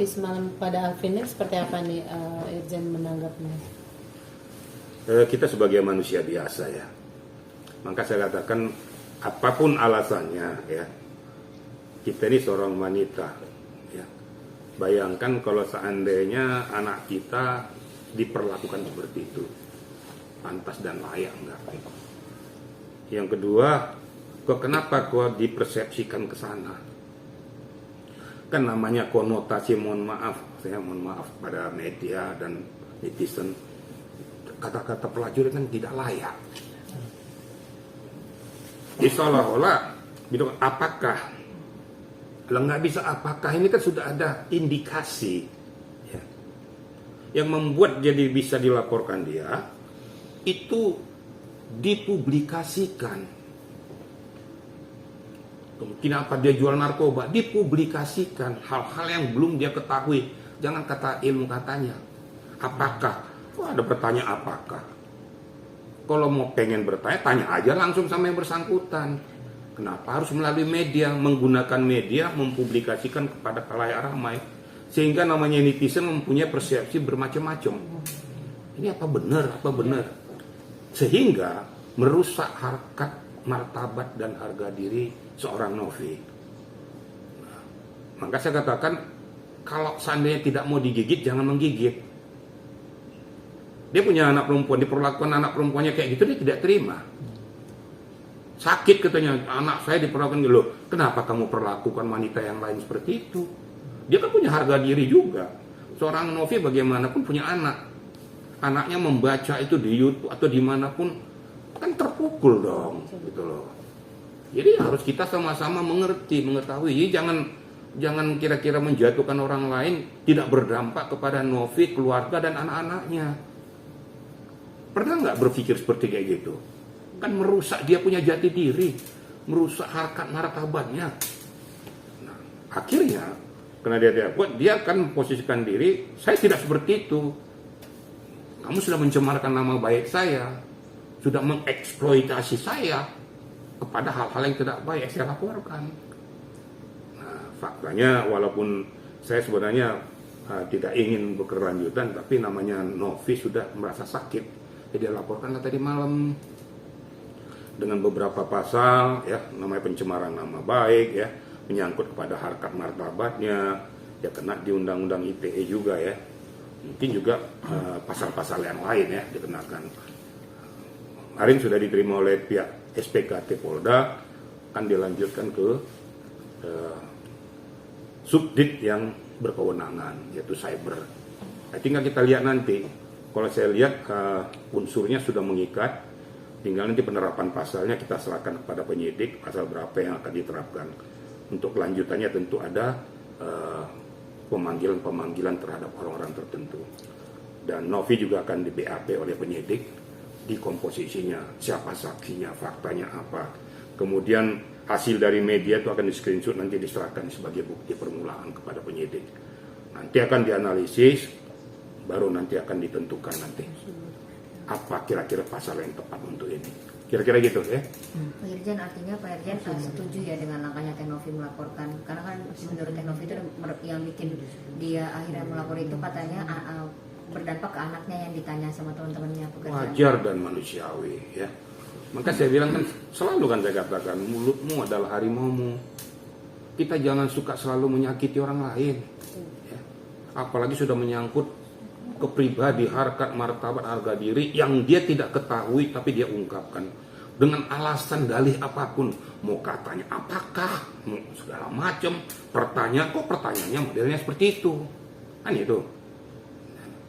Novi semalam pada Alvin ini seperti apa nih Irjen menanggapnya? Kita sebagai manusia biasa ya, maka saya katakan apapun alasannya ya, kita ini seorang wanita ya. Bayangkan kalau seandainya anak kita diperlakukan seperti itu, pantas dan layak enggak? Yang kedua, kenapa kok dipersepsikan ke sana? Kan namanya konotasi, mohon maaf pada media dan netizen, kata-kata pelacur kan tidak layak. Jadi seolah-olah gitu, apakah? Kalau nggak bisa apakah, ini kan sudah ada indikasi ya, yang membuat jadi bisa dilaporkan dia, itu dipublikasikan. Kenapa dia jual narkoba? Dipublikasikan hal-hal yang belum dia ketahui. Jangan kata ilmu katanya. Apakah? Ada bertanya apakah. Kalau mau pengen bertanya, tanya aja langsung sama yang bersangkutan. Kenapa harus melalui media, menggunakan media, mempublikasikan kepada khalayak ramai, sehingga namanya netizen mempunyai persepsi bermacam-macam. Ini apa benar? Sehingga merusak harkat, martabat dan harga diri seorang Novi. Nah, maka saya katakan, kalau seandainya tidak mau digigit, jangan menggigit. Dia punya anak perempuan, diperlakukan anak perempuannya kayak gitu, dia tidak terima. Sakit katanya, anak saya diperlakukan gitu. Kenapa kamu perlakukan wanita yang lain seperti itu? Dia kan punya harga diri juga. Seorang Novi bagaimanapun punya anak. Anaknya membaca itu di YouTube atau dimanapun, kan terpukul dong, gitu loh. Jadi harus kita sama-sama mengetahui. Jadi jangan kira-kira menjatuhkan orang lain, tidak berdampak kepada Novi, keluarga dan anak-anaknya. Pernah nggak berpikir seperti kayak gitu? Kan merusak dia punya jati diri, merusak harkat martabatnya. Nah, akhirnya karena dia tidak kuat, dia akan posisikan diri, saya tidak seperti itu. Kamu sudah mencemarkan nama baik saya, sudah mengeksploitasi saya kepada hal-hal yang tidak baik, saya laporkan. Nah, faktanya walaupun saya sebenarnya tidak ingin berkelanjutan, tapi namanya Novi sudah merasa sakit, jadi laporkanlah tadi malam dengan beberapa pasal ya, namanya pencemaran nama baik ya, menyangkut kepada harkat martabatnya, ya kena di undang-undang ITE juga ya, mungkin juga pasal-pasal yang lain ya dikenakan. Kemarin sudah diterima oleh pihak SPKT Polda, akan dilanjutkan ke subdit yang berkewenangan, yaitu cyber. Tinggal kita lihat nanti. Kalau saya lihat unsurnya sudah mengikat, tinggal nanti penerapan pasalnya kita serahkan kepada penyidik, pasal berapa yang akan diterapkan. Untuk kelanjutannya tentu ada pemanggilan terhadap orang-orang tertentu. Dan Novi juga akan di BAP oleh penyidik, di komposisinya, siapa saksinya, faktanya apa. Kemudian hasil dari media itu akan di screenshot, nanti diserahkan sebagai bukti permulaan kepada penyidik. Nanti akan dianalisis, baru nanti akan ditentukan nanti apa kira-kira pasal yang tepat untuk ini. Kira-kira gitu ya. Pak Irjen, artinya Pak Irjen setuju ya dengan langkahnya Teh Novi melaporkan, karena kan menurut Teh Novi itu yang bikin dia akhirnya melapor itu katanya berdampak ke anaknya yang ditanya sama teman-temannya pekerjaan. Wajar dan manusiawi ya. Maka saya bilang kan, selalu kan saya katakan, mulutmu adalah harimaumu. Kita jangan suka selalu menyakiti orang lain ya. Apalagi sudah menyangkut ke pribadi, harkat, martabat, harga diri yang dia tidak ketahui tapi dia ungkapkan dengan alasan dalih apapun, mau katanya apakah, mau segala macam, pertanyaannya modelnya seperti itu, kan itu.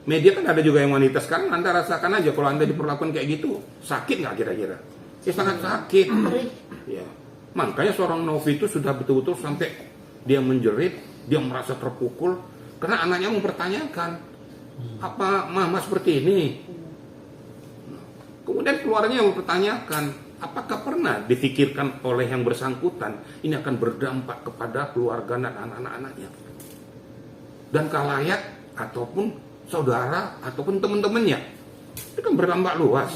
Media kan ada juga yang wanita. Sekarang Anda rasakan aja kalau Anda diperlakukan kayak gitu, sakit nggak kira-kira? Ya sangat sakit. Ya, makanya seorang Novi itu sudah betul-betul sampai dia menjerit, dia merasa terpukul karena anaknya mempertanyakan, apa mama seperti ini? Kemudian keluarnya mempertanyakan, apakah pernah difikirkan oleh yang bersangkutan ini akan berdampak kepada keluarga dan anak-anaknya dan khalayak ataupun saudara ataupun teman-temannya? Itu kan berdampak luas.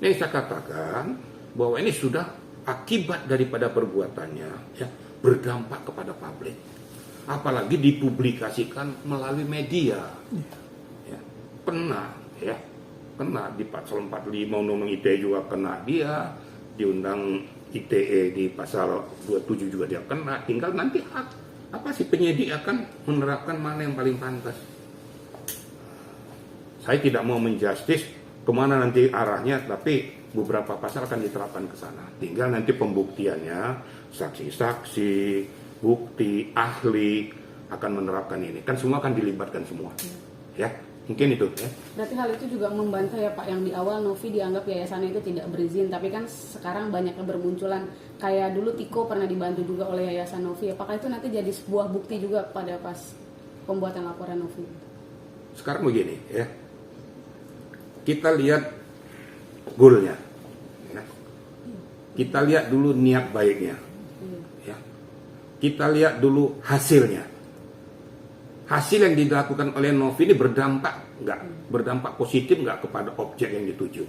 Ini saya katakan bahwa ini sudah akibat daripada perbuatannya ya, berdampak kepada publik. apalagi dipublikasikan melalui media. Ya, kena di pasal 45 Undang-Undang ITE juga kena dia, di Undang ITE di pasal 27 juga dia kena. Tinggal nanti penyidik akan menerapkan mana yang paling pantas. Saya tidak mau menjustis kemana nanti arahnya, tapi beberapa pasal akan diterapkan ke sana. Tinggal nanti pembuktiannya, saksi-saksi, bukti, ahli akan menerapkan ini. Kan semua akan dilibatkan semua. Ya, mungkin itu. Ya. Berarti hal itu juga membantah ya Pak, yang di awal Novi dianggap yayasannya itu tidak berizin, tapi kan sekarang banyak yang bermunculan. Kayak dulu Tiko pernah dibantu juga oleh Yayasan Novi. Apakah itu nanti jadi sebuah bukti juga pada pas pembuatan laporan Novi? Sekarang begini ya, kita lihat goalnya, ya. Kita lihat dulu niat baiknya, ya. Kita lihat dulu hasilnya. Hasil yang dilakukan oleh Novi ini berdampak positif nggak kepada objek yang dituju?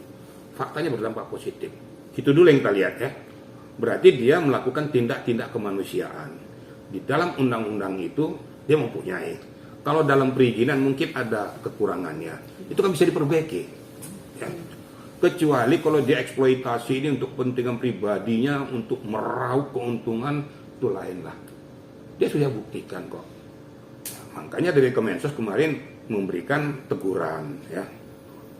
Faktanya berdampak positif. Itu dulu yang kita lihat ya. Berarti dia melakukan tindak-tindak kemanusiaan. Di dalam undang-undang itu dia mempunyai. Kalau dalam perizinan mungkin ada kekurangannya. Itu kan bisa diperbaiki. Ya. Kecuali kalau dia eksploitasi ini untuk kepentingan pribadinya, untuk meraup keuntungan, itu lain lah. Dia sudah buktikan kok. Makanya dari Kemensos kemarin memberikan teguran, ya.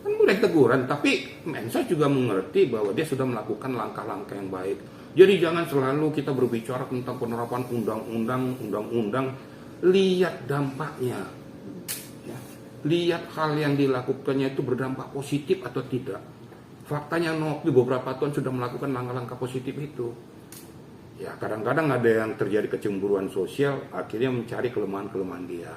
Memberikan teguran, tapi Mensos juga mengerti bahwa dia sudah melakukan langkah-langkah yang baik. Jadi jangan selalu kita berbicara tentang penerapan undang-undang, lihat dampaknya. Ya. Lihat hal yang dilakukannya itu berdampak positif atau tidak. Faktanya Novi beberapa tahun sudah melakukan langkah-langkah positif itu. Ya, kadang-kadang ada yang terjadi kecemburuan sosial, akhirnya mencari kelemahan-kelemahan dia.